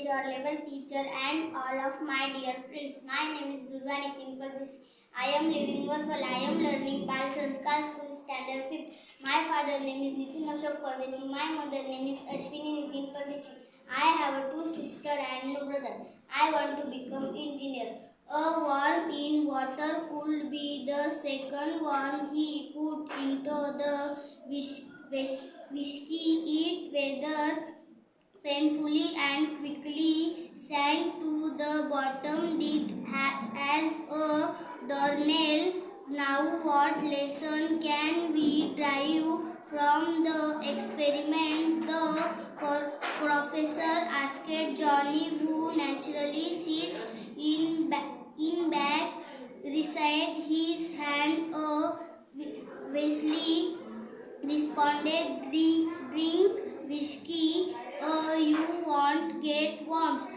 your level teacher and all of my dear friends. My name is Durva Nitin Pardesi. I am living Warfal. I am learning Bal Sanskar School Standard 5th. My father name is Nitin Ashok Pardesi. My mother name is Ashwini Nitin Pardesi. I have a 2 sisters and no brother. I want to become engineer. A worm in water could be the second one he put into the whiskey. It whether painfully and quickly sank to the bottom as a doornail. Now what lesson can we derive from the experiment? The professor asked Johnny, who naturally sits in back, raised his hand. Wesley responded, drink whiskey, you won't get worms.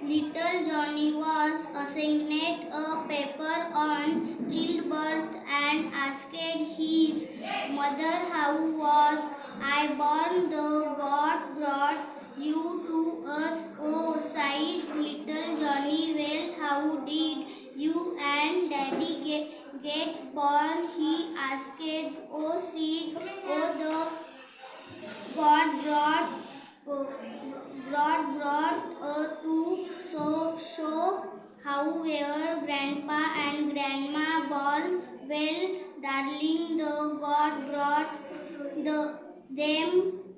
Little Johnny was assigned a paper on childbirth and asked his mother, how was I born? The God brought you to us. Oh, sighed little Johnny. Well, how did you and Daddy get born? He asked. Oh, said, oh, the God brought to show how were Grandpa and Grandma born. Well, darling, the God brought them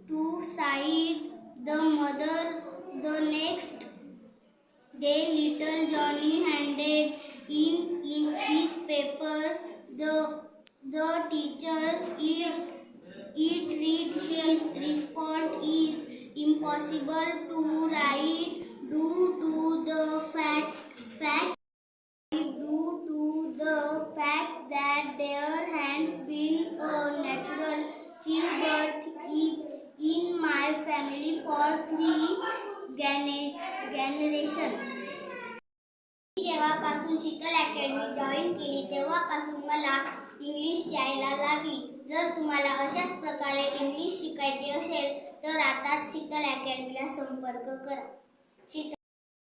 to side the mother. The next day, little Johnny handed in his paper. The teacher it read his response is impossible to write due to the fact that there has been a natural childbirth is in my family for 3 generations. जेव्हापासून शीतल academy join केली तेव्हापासून मला English यायला लागली. जर तुम्हाला अशाच प्रकारे इंग्लिश शिकायचे असेल तर आताच शीतल अकॅडमीला संपर्क करा. शीतल